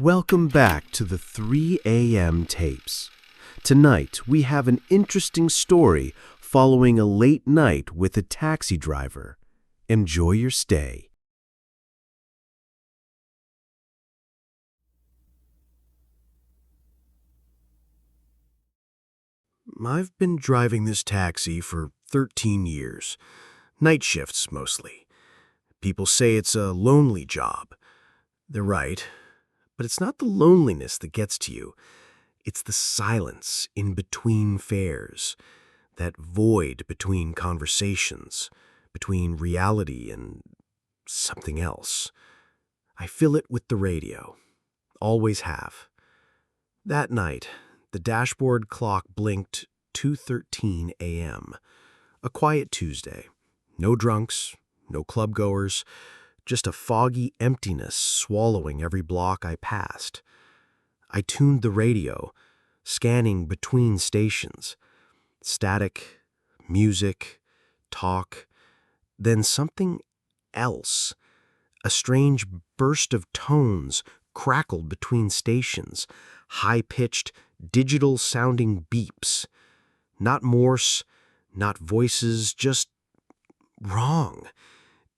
Welcome back to the 3 a.m. tapes. Tonight, we have an interesting story following a late night with a taxi driver. Enjoy your stay. I've been driving this taxi for 13 years. Night shifts, mostly. People say it's a lonely job. They're right. But it's not the loneliness that gets to you. It's the silence in between fares, that void between conversations, between reality and something else. I fill it with the radio. Always have. That night, the dashboard clock blinked 2:13 a.m. A quiet Tuesday. No drunks, no club-goers, just a foggy emptiness swallowing every block I passed. I tuned the radio, scanning between stations. Static, music, talk, then something else. A strange burst of tones crackled between stations, high-pitched, digital-sounding beeps. Not Morse, not voices, just wrong.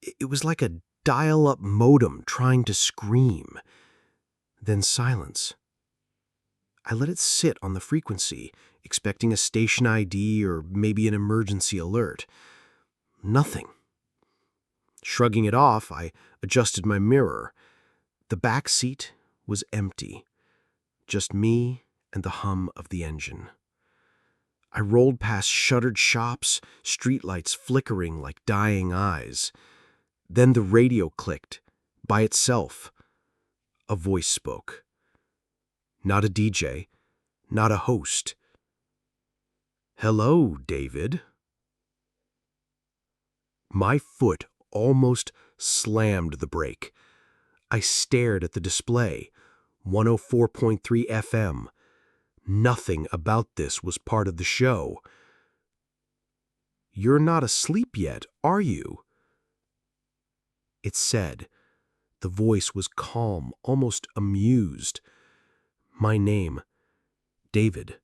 It was like a dial-up modem trying to scream. Then silence. I let it sit on the frequency, expecting a station ID or maybe an emergency alert. Nothing. Shrugging it off, I adjusted my mirror. The back seat was empty. Just me and the hum of the engine. I rolled past shuttered shops, streetlights flickering like dying eyes. Then the radio clicked, by itself. A voice spoke. Not a DJ, not a host. "Hello, David." My foot almost slammed the brake. I stared at the display, 104.3 FM. Nothing about this was part of the show. "You're not asleep yet, are you?" It said. The voice was calm, almost amused. My name, David.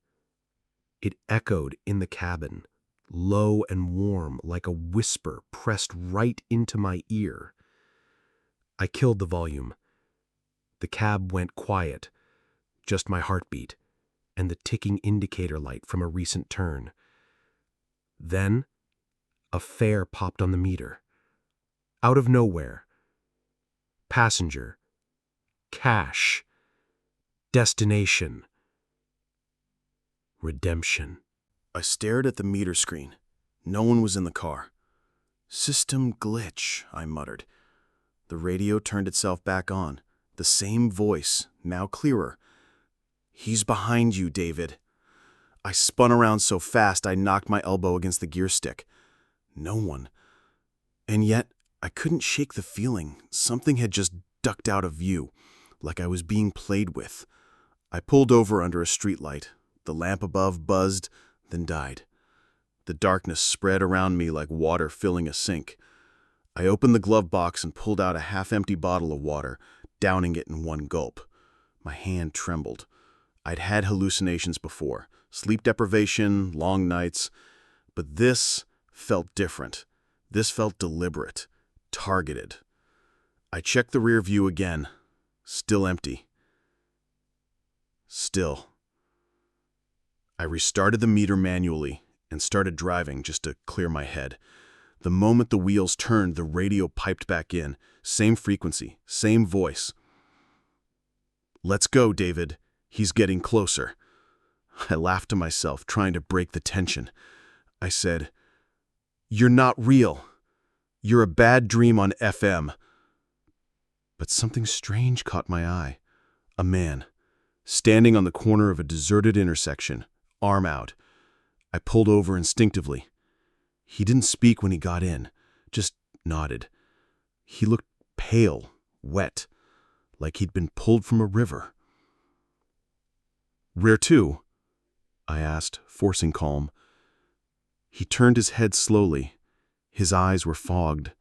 It echoed in the cabin, low and warm, like a whisper pressed right into my ear. I killed the volume. The cab went quiet, just my heartbeat and the ticking indicator light from a recent turn. Then, a fare popped on the meter. Out of nowhere. Passenger. Cash. Destination. Redemption. I stared at the meter screen. No one was in the car. "System glitch," I muttered. The radio turned itself back on. The same voice, now clearer. "He's behind you, David." I spun around so fast I knocked my elbow against the gear stick. No one. And yet, I couldn't shake the feeling something had just ducked out of view, like I was being played with. I pulled over under a streetlight. The lamp above buzzed, then died. The darkness spread around me like water filling a sink. I opened the glove box and pulled out a half-empty bottle of water, downing it in one gulp. My hand trembled. I'd had hallucinations before, sleep deprivation, long nights, but this felt different. This felt deliberate, targeted. I checked the rear view again. Still empty. Still. I restarted the meter manually and started driving just to clear my head. The moment the wheels turned, the radio piped back in. Same frequency, same voice. "Let's go, David. He's getting closer." I laughed to myself, trying to break the tension. I said, "You're not real. You're a bad dream on FM." But something strange caught my eye. A man, standing on the corner of a deserted intersection, arm out. I pulled over instinctively. He didn't speak when he got in, just nodded. He looked pale, wet, like he'd been pulled from a river. "Where to?" I asked, forcing calm. He turned his head slowly. His eyes were fogged.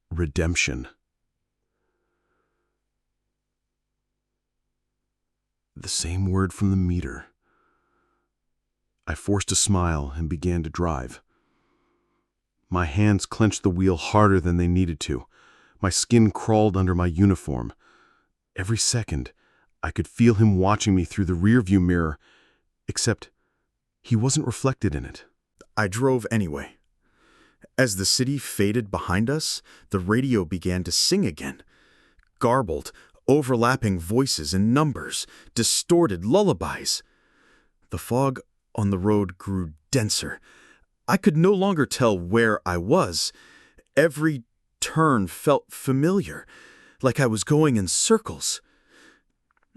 "Redemption." The same word from the meter. I forced a smile and began to drive. My hands clenched the wheel harder than they needed to. My skin crawled under my uniform. Every second, I could feel him watching me through the rearview mirror, except he wasn't reflected in it. I drove anyway. As the city faded behind us, the radio began to sing again. Garbled, overlapping voices and numbers, distorted lullabies. The fog on the road grew denser. I could no longer tell where I was. Every turn felt familiar, like I was going in circles.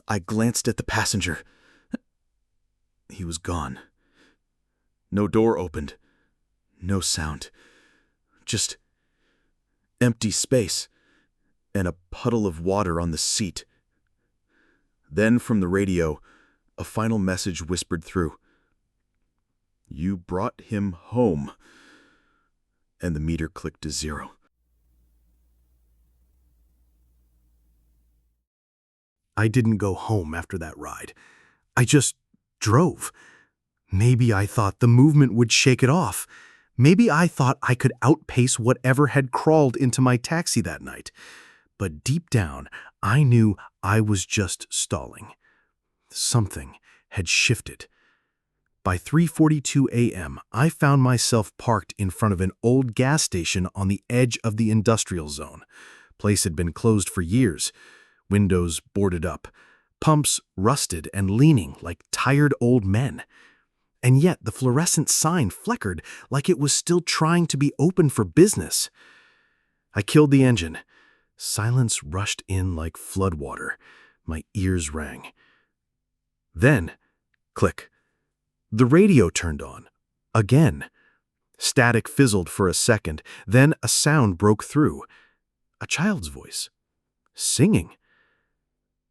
I glanced at the passenger. He was gone. No door opened. No sound. Just empty space and a puddle of water on the seat. Then from the radio, a final message whispered through. You brought him home. And the meter clicked to 0. I didn't go home after that ride. I just drove. Maybe I thought the movement would shake it off. Maybe I thought I could outpace whatever had crawled into my taxi that night. But deep down, I knew I was just stalling. Something had shifted. By 3:42 a.m., I found myself parked in front of an old gas station on the edge of the industrial zone. Place had been closed for years. Windows boarded up. Pumps rusted and leaning like tired old men. And yet the fluorescent sign flickered like it was still trying to be open for business. I killed the engine. Silence rushed in like floodwater. My ears rang. Then, click. The radio turned on. Again. Static fizzled for a second. Then a sound broke through. A child's voice. Singing.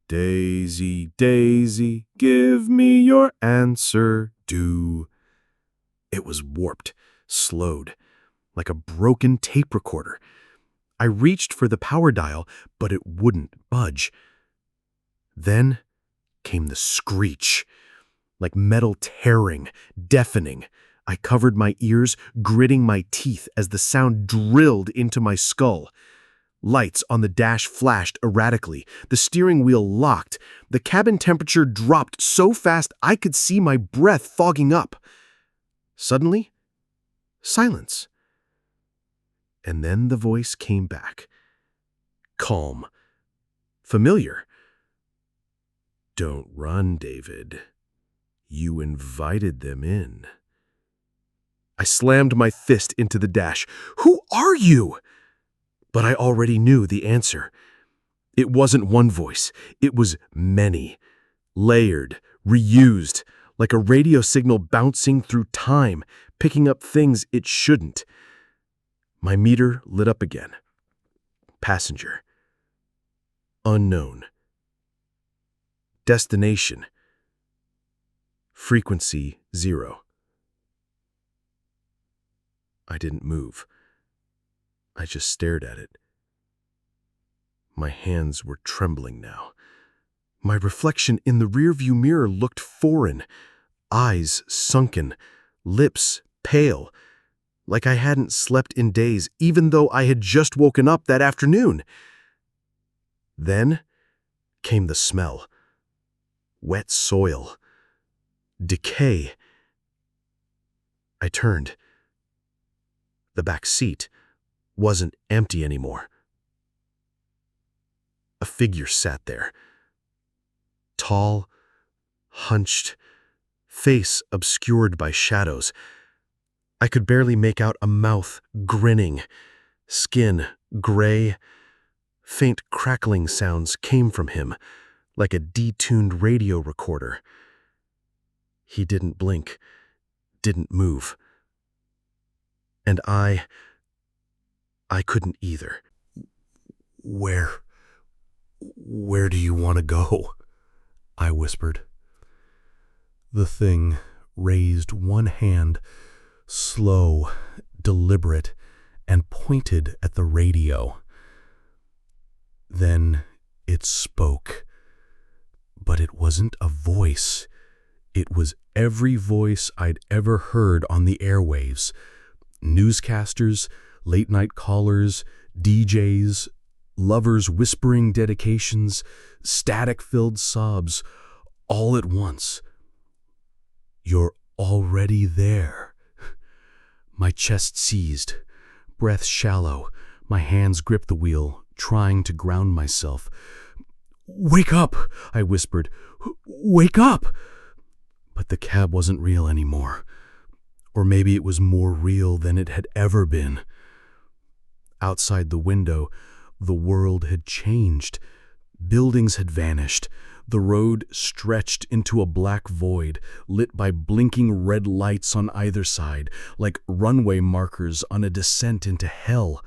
Daisy, Daisy, give me your answer, do. It was warped, slowed, like a broken tape recorder. I reached for the power dial, but it wouldn't budge. Then came the screech, like metal tearing, deafening. I covered my ears, gritting my teeth as the sound drilled into my skull. Lights on the dash flashed erratically. The steering wheel locked. The cabin temperature dropped so fast I could see my breath fogging up. Suddenly, silence. And then the voice came back. Calm. Familiar. Don't run, David. You invited them in. I slammed my fist into the dash. Who are you? But I already knew the answer. It wasn't one voice. It was many. Layered, reused, like a radio signal bouncing through time, picking up things it shouldn't. My meter lit up again. Passenger. Unknown. Destination. Frequency 0. I didn't move. I just stared at it. My hands were trembling now. My reflection in the rearview mirror looked foreign, eyes sunken, lips pale, like I hadn't slept in days, even though I had just woken up that afternoon. Then came the smell. Wet soil. Decay. I turned. The back seat wasn't empty anymore. A figure sat there. Tall, hunched, face obscured by shadows. I could barely make out a mouth grinning, skin gray. Faint crackling sounds came from him, like a detuned radio recorder. He didn't blink, didn't move. And I couldn't either. Where do you want to go? I whispered. The thing raised one hand, slow, deliberate, and pointed at the radio. Then it spoke, but But it wasn't a voice. It was every voice I'd ever heard on the airwaves. Newscasters, late-night callers, DJs, lovers whispering dedications, static-filled sobs, all at once. "You're already there." My chest seized, breath shallow, my hands gripped the wheel, trying to ground myself. "Wake up," I whispered. "Wake up!" But the cab wasn't real anymore. Or maybe it was more real than it had ever been. Outside the window, the world had changed. Buildings had vanished. The road stretched into a black void, lit by blinking red lights on either side, like runway markers on a descent into hell.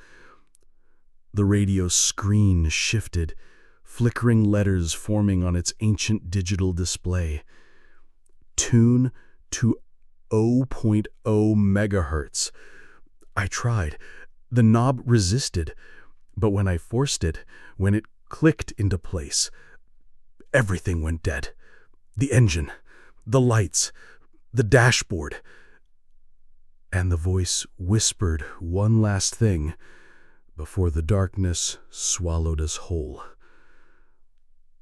The radio screen shifted, flickering letters forming on its ancient digital display. Tune to 0.0 megahertz. I tried. The knob resisted, but when I forced it, when it clicked into place, everything went dead. The engine, the lights, the dashboard. And the voice whispered one last thing before the darkness swallowed us whole.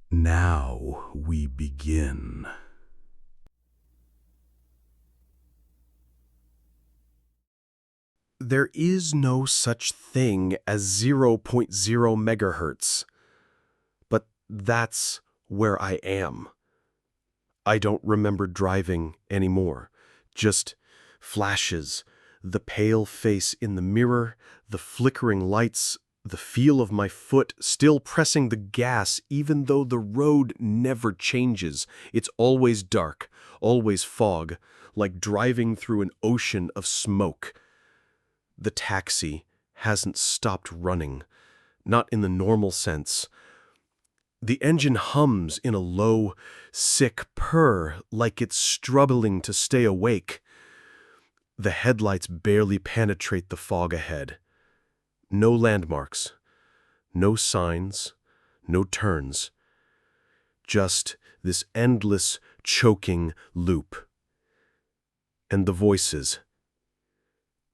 "Now we begin." There is no such thing as 0.0 megahertz. But that's where I am. I don't remember driving anymore. Just flashes, the pale face in the mirror, the flickering lights, the feel of my foot still pressing the gas even though the road never changes. It's always dark, always fog, like driving through an ocean of smoke. The taxi hasn't stopped running, not in the normal sense. The engine hums in a low, sick purr like it's struggling to stay awake. The headlights barely penetrate the fog ahead. No landmarks, no signs, no turns. Just this endless, choking loop. And the voices.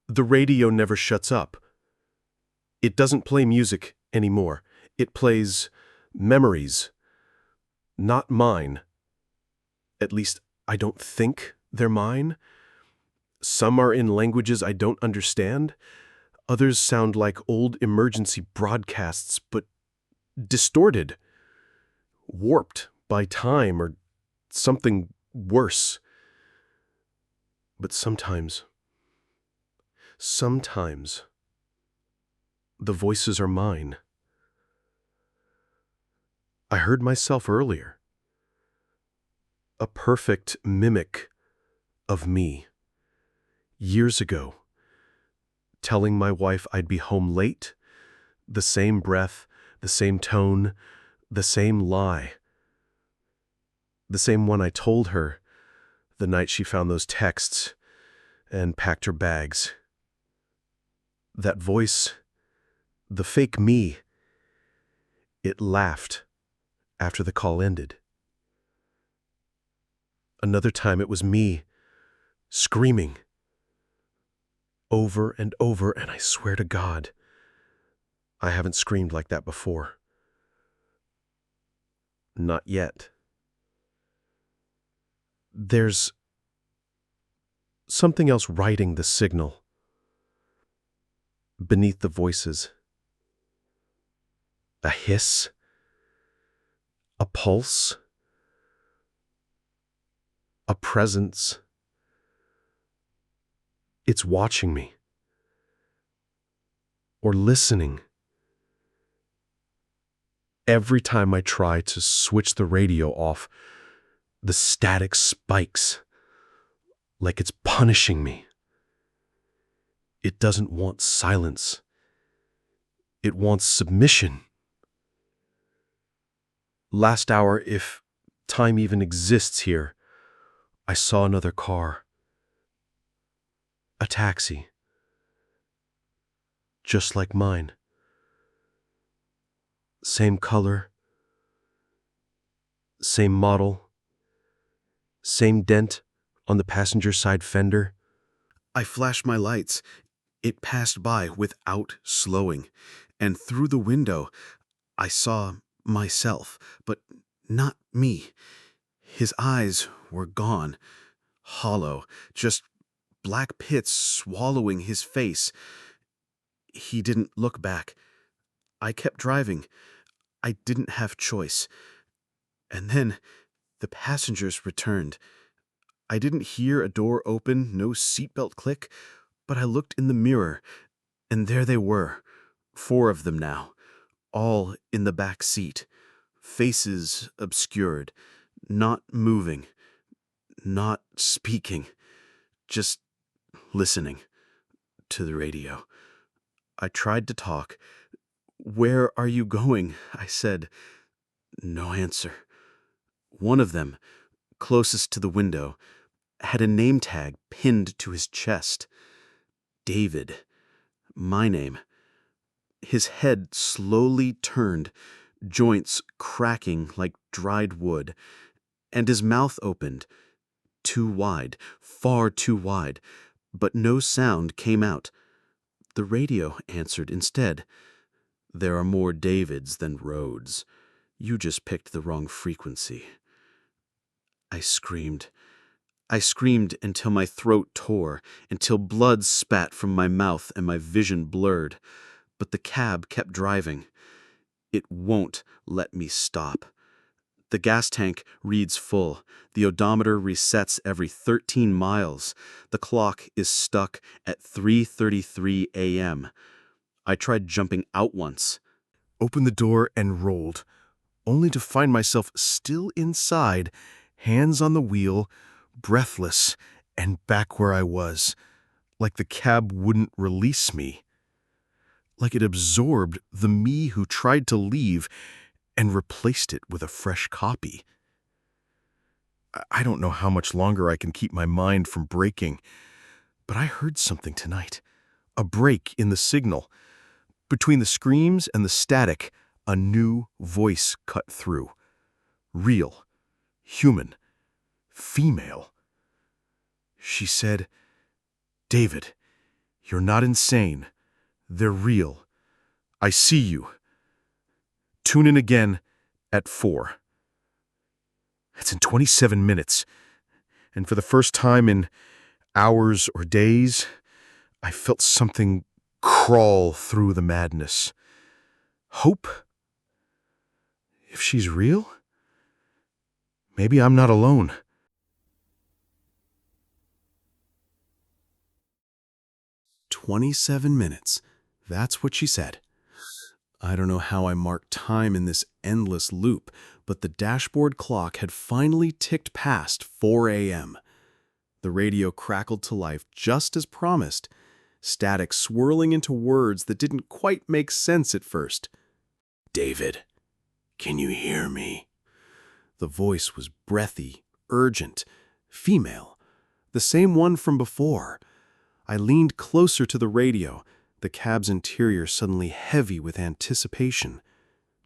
The radio never shuts up. It doesn't play music anymore. It plays memories. Not mine. At least, I don't think they're mine. Some are in languages I don't understand. Others sound like old emergency broadcasts, but distorted. Warped by time or something worse. But sometimes, the voices are mine. I heard myself earlier. A perfect mimic of me. Years ago, telling my wife I'd be home late, the same breath, the same tone, the same lie. The same one I told her the night she found those texts and packed her bags. That voice, the fake me, it laughed after the call ended. Another time it was me, screaming. Over and over, and I swear to God, I haven't screamed like that before. Not yet. There's something else writing the signal. Beneath the voices. A hiss. A pulse. A presence. It's watching me. Or listening. Every time I try to switch the radio off, the static spikes, like it's punishing me. It doesn't want silence. It wants submission. Last hour, if time even exists here, I saw another car. A taxi. Just like mine. Same color. Same model, same dent on the passenger side fender. I flashed my lights. It passed by without slowing, and through the window I saw myself, but not me. His eyes were gone, hollow, just black pits swallowing his face. He didn't look back. I kept driving. I didn't have choice. And then the passengers returned. I didn't hear a door open, no seatbelt click, but I looked in the mirror, and there they were, 4 of them now, all in the back seat, faces obscured, not moving, not speaking, just listening to the radio. I tried to talk. "Where are you going?" I said. No answer. One of them, closest to the window, had a name tag pinned to his chest. David. My name. His head slowly turned, joints cracking like dried wood, and his mouth opened, too wide, far too wide, but no sound came out. The radio answered instead. "There are more Davids than roads. You just picked the wrong frequency." I screamed. I screamed until my throat tore, until blood spat from my mouth and my vision blurred. But the cab kept driving. It won't let me stop. The gas tank reads full. The odometer resets every 13 miles. The clock is stuck at 3:33 a.m. I tried jumping out once. Opened the door and rolled, only to find myself still inside, hands on the wheel, breathless, and back where I was, like the cab wouldn't release me. Like it absorbed the me who tried to leave and replaced it with a fresh copy. I don't know how much longer I can keep my mind from breaking, but I heard something tonight. A break in the signal. Between the screams and the static, a new voice cut through. Real, human, female. She said, "David, you're not insane. They're real. I see you. Tune in again at 4. It's in 27 minutes, and for the first time in hours or days, I felt something crawl through the madness. Hope? If she's real, maybe I'm not alone. 27 minutes. That's what she said. I don't know how I marked time in this endless loop, but the dashboard clock had finally ticked past 4 a.m. The radio crackled to life just as promised, static swirling into words that didn't quite make sense at first. "David, can you hear me?" The voice was breathy, urgent, female, the same one from before. I leaned closer to the radio, the cab's interior suddenly heavy with anticipation.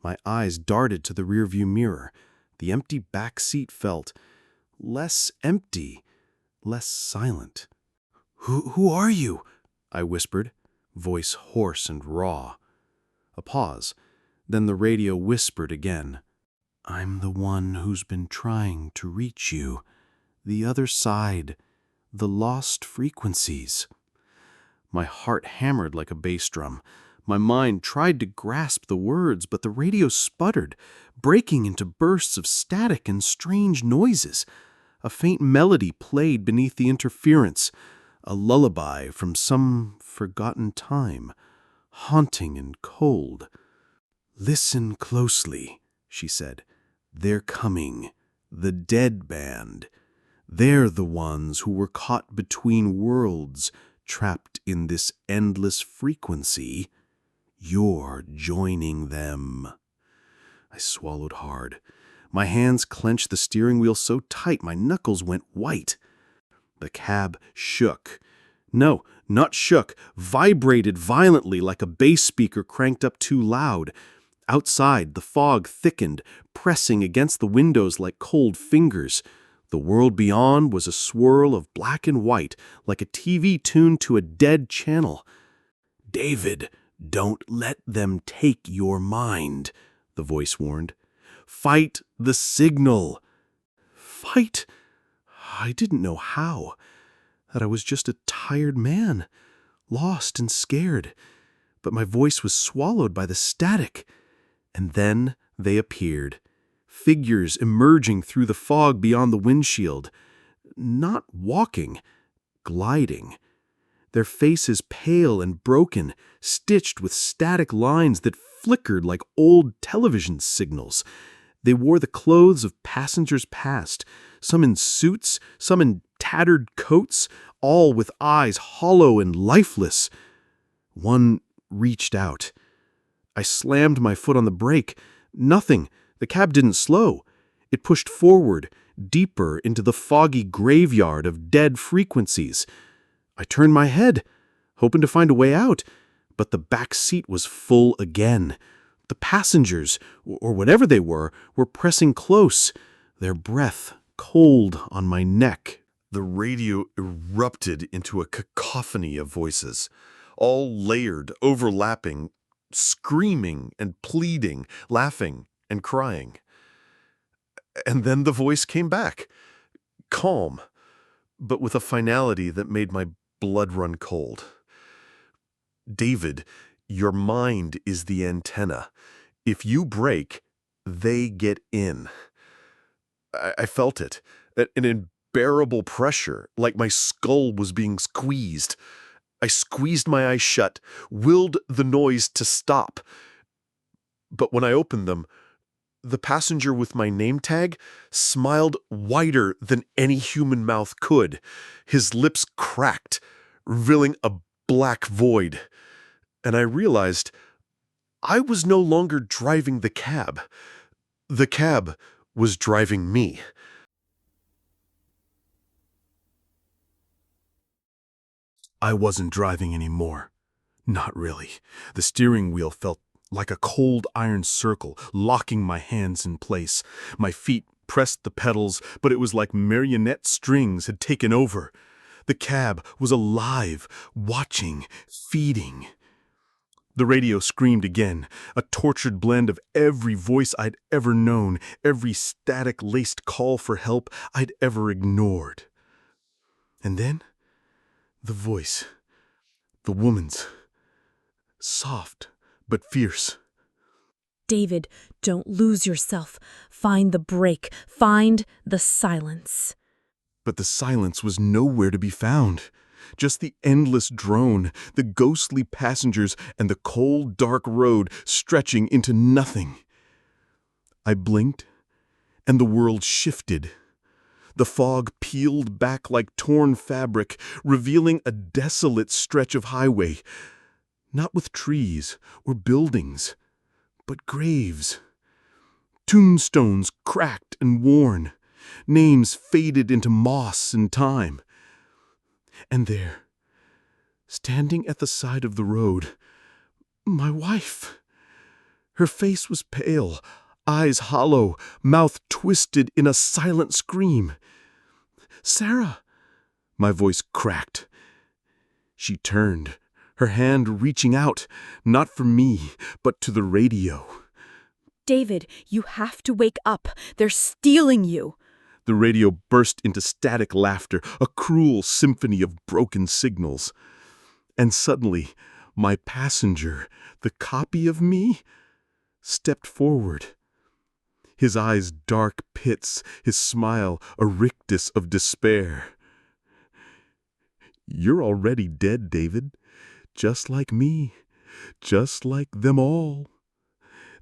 My eyes darted to the rearview mirror. The empty back seat felt less empty, less silent. Who are you?" I whispered, voice hoarse and raw. A pause. Then the radio whispered again. "I'm the one who's been trying to reach you. The other side. The lost frequencies." My heart hammered like a bass drum. My mind tried to grasp the words, but the radio sputtered, breaking into bursts of static and strange noises. A faint melody played beneath the interference, a lullaby from some forgotten time, haunting and cold. "Listen closely," she said. "They're coming. The dead band. They're the ones who were caught between worlds, trapped in this endless frequency. You're joining them." I swallowed hard. My hands clenched the steering wheel so tight my knuckles went white. The cab shook. No, not shook, vibrated violently like a bass speaker cranked up too loud. Outside, the fog thickened, pressing against the windows like cold fingers. The world beyond was a swirl of black and white, like a TV tuned to a dead channel. "David, don't let them take your mind," the voice warned. "Fight the signal." Fight? I didn't know how. That I was just a tired man, lost and scared. But my voice was swallowed by the static. And then they appeared, figures emerging through the fog beyond the windshield. Not walking, gliding. Their faces pale and broken, stitched with static lines that flickered like old television signals. They wore the clothes of passengers past, some in suits, some in tattered coats, all with eyes hollow and lifeless. One reached out. I slammed my foot on the brake. Nothing. The cab didn't slow. It pushed forward, deeper into the foggy graveyard of dead frequencies. I turned my head, hoping to find a way out, but the back seat was full again. The passengers, or whatever they were pressing close, their breath cold on my neck. The radio erupted into a cacophony of voices, all layered, overlapping, screaming and pleading, laughing and crying. And then the voice came back, calm, but with a finality that made my blood run cold. "David, your mind is the antenna. If you break, they get in." I felt it, an unbearable pressure, like my skull was being squeezed. I squeezed my eyes shut, willed the noise to stop. But when I opened them, the passenger with my name tag smiled wider than any human mouth could. His lips cracked, revealing a black void. And I realized I was no longer driving the cab. The cab was driving me. I wasn't driving anymore. Not really. The steering wheel felt like a cold iron circle, locking my hands in place. My feet pressed the pedals, but it was like marionette strings had taken over. The cab was alive, watching, feeding. The radio screamed again, a tortured blend of every voice I'd ever known, every static-laced call for help I'd ever ignored. And then, the voice, the woman's, soft but fierce. "David, don't lose yourself. Find the break. Find the silence." But the silence was nowhere to be found. Just the endless drone, the ghostly passengers, and the cold, dark road stretching into nothing. I blinked, and the world shifted. The fog peeled back like torn fabric, revealing a desolate stretch of highway, not with trees or buildings, but graves. Tombstones cracked and worn, names faded into moss and time. And there, standing at the side of the road, my wife. Her face was pale, eyes hollow, mouth twisted in a silent scream. "Sarah!" My voice cracked. She turned, her hand reaching out, not for me, but to the radio. "David, you have to wake up. They're stealing you." The radio burst into static laughter, a cruel symphony of broken signals. And suddenly, my passenger, the copy of me, stepped forward. His eyes dark pits, his smile a rictus of despair. "You're already dead, David. Just like me. Just like them all."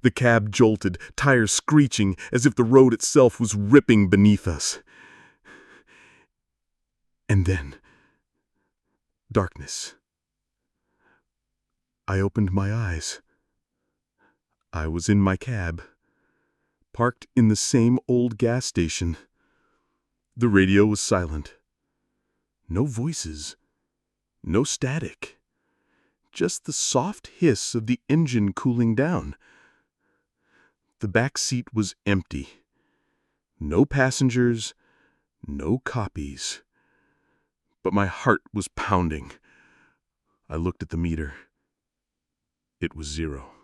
The cab jolted, tires screeching as if the road itself was ripping beneath us. And then, darkness. I opened my eyes. I was in my cab, parked in the same old gas station. The radio was silent. No voices. No static. Just the soft hiss of the engine cooling down. The back seat was empty. No passengers, no copies. But my heart was pounding. I looked at the meter. It was 0.